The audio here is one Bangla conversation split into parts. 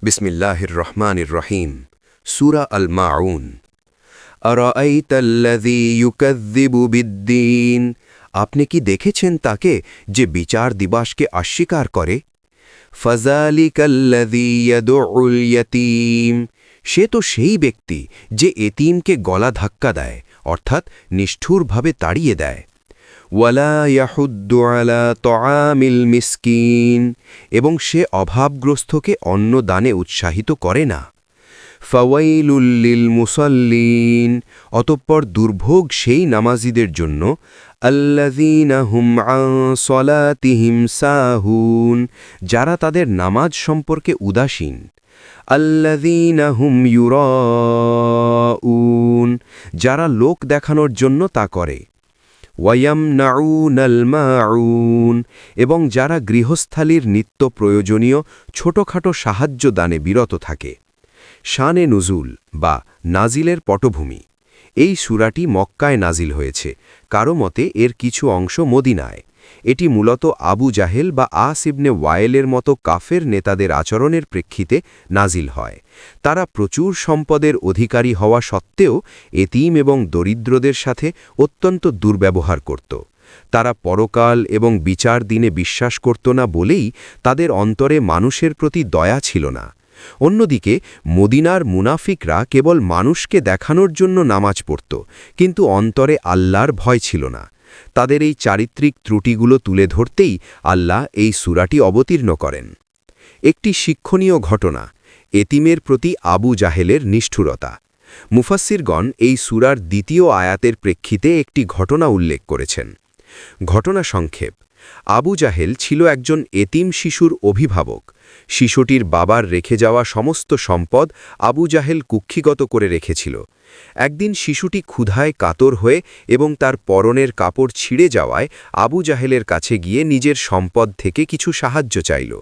বিসমিল্লাহির রহমানির রহিম সূরা আল মাউন আরাআইতাল্লাযী ইউকাযযিবু বিদ্দীন আপনি কি দেখেছেন তাকে যে বিচার দিবসকে অস্বীকার করে ফাযালিকাল্লাযী ইয়াদউল ইয়াতীম সে তো সেই ব্যক্তি যে এতিমকে গলা ধাক্কা দেয় অর্থাৎ নিষ্ঠুরভাবে তাড়িয়ে দেয় ওয়ালা ইয়াহুদ্দু আলা তাআমিল মিসকিন এবং সে অভাবগ্রস্তকে অন্ন দানে উৎসাহিত করে না ফাওয়াইলুল লিল মুসাল্লিন অতঃপর দুর্ভোগ সেই নামাজীদের জন্য আল্লাযীনা হুম আন সলাতিহিম সাহুন যারা তাদের নামাজ সম্পর্কে উদাসীন আল্লাযীনা হুম ইউরাউন যারা লোক দেখানোর জন্য তা করে ওয়ায়ামনাউনাল মাউন এবং যারা গৃহস্থালির নিত্য প্রয়োজনীয় ছোটখাটো সাহায্য দানে বিরত থাকে শানে নুজুল বা নাজিলের পটভূমি এই সূরাটি মক্কায় নাজিল হয়েছে কারো মতে এর কিছু অংশ মদিনায় এটি মূলত আবু জাহেল বা আস ইবনে ওয়ায়েলের মতো কাফের নেতাদের আচরণের প্রেক্ষিতে নাজিল হয় তারা প্রচুর সম্পদের অধিকারী হওয়া সত্ত্বেও এতিম এবং দরিদ্রদের সাথে অত্যন্ত দুর্ব্যবহার করত তারা পরকাল এবং বিচার দিনে বিশ্বাস করত না বলেই তাদের অন্তরে মানুষের প্রতি দয়া ছিল না অন্যদিকে মদিনার মুনাফিকরা কেবল মানুষকে দেখানোর জন্য নামাজ পড়ত কিন্তু অন্তরে আল্লাহর ভয় ছিল না তাদের এই চারিত্রিক ত্রুটিগুলো তুলে ধরতেই আল্লাহ এই সূরাটি অবতীর্ণ করেন একটি শিক্ষণীয় ঘটনা এতিমের প্রতি আবু জাহেলের নিষ্ঠুরতা মুফাসসিরগণ এই সূরার দ্বিতীয় আয়াতের প্রেক্ষিতে একটি ঘটনা উল্লেখ করেছেন ঘটনা সংক্ষেপ আবু জাহেল ছিল একজন এতিম শিশুর অভিভাবক শিশুটির বাবার রেখে যাওয়া সমস্ত সম্পদ আবু জাহেল কুক্ষিগত করে রেখেছিল একদিন শিশুটি ক্ষুধায় কাতর হয়ে এবং তার পরনের কাপড় ছিঁড়ে যাওয়ায় আবু জাহেলের কাছে গিয়ে নিজের সম্পদ থেকে কিছু সাহায্য চাইল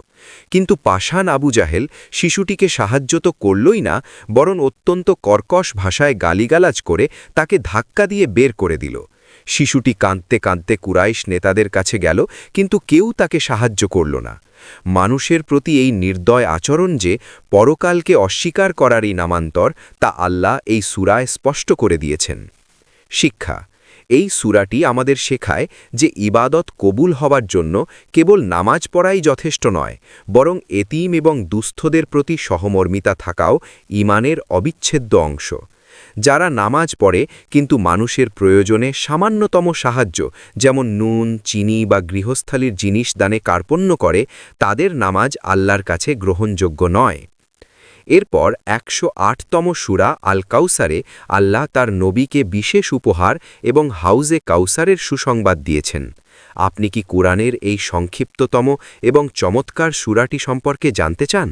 কিন্তু পাষাণ আবু জাহেল শিশুটিকে সাহায্য তো করলই না বরং অত্যন্ত কর্কশ ভাষায় গালিগালাজ করে তাকে ধাক্কা দিয়ে বের করে দিল শিশুটি কাঁদতে কাঁদতে কুরাইশ নেতাদের কাছে গেল কিন্তু কেউ তাকে সাহায্য করল না মানুষের প্রতি এই নির্দয় আচরণ যে পরকালকে অস্বীকার করারই নামান্তর তা আল্লাহ এই সূরায় স্পষ্ট করে দিয়েছেন শিক্ষা এই সূরাটি আমাদের শেখায় যে ইবাদত কবুল হবার জন্য কেবল নামাজ পড়াই যথেষ্ট নয় বরং এতিম এবং দুস্থদের প্রতি সহমর্মিতা থাকাও ঈমানের অবিচ্ছেদ্য অংশ যারা নামাজ পড়ে কিন্তু মানুষের প্রয়োজনে সামান্যতম সাহায্য যেমন নুন চিনি বা গৃহস্থালির জিনিস দানে কার্পণ্য করে তাদের নামাজ আল্লাহর কাছে গ্রহণযোগ্য নয় এরপর ১০৮তম সূরা আল কাউসারে আল্লাহ তার নবীকে বিশেষ উপহার এবং হাউজে কাউসারের সুসংবাদ দিয়েছেন আপনি কি কুরআনের এই সংক্ষিপ্ততম এবং চমৎকার সূরাটি সম্পর্কে জানতে চান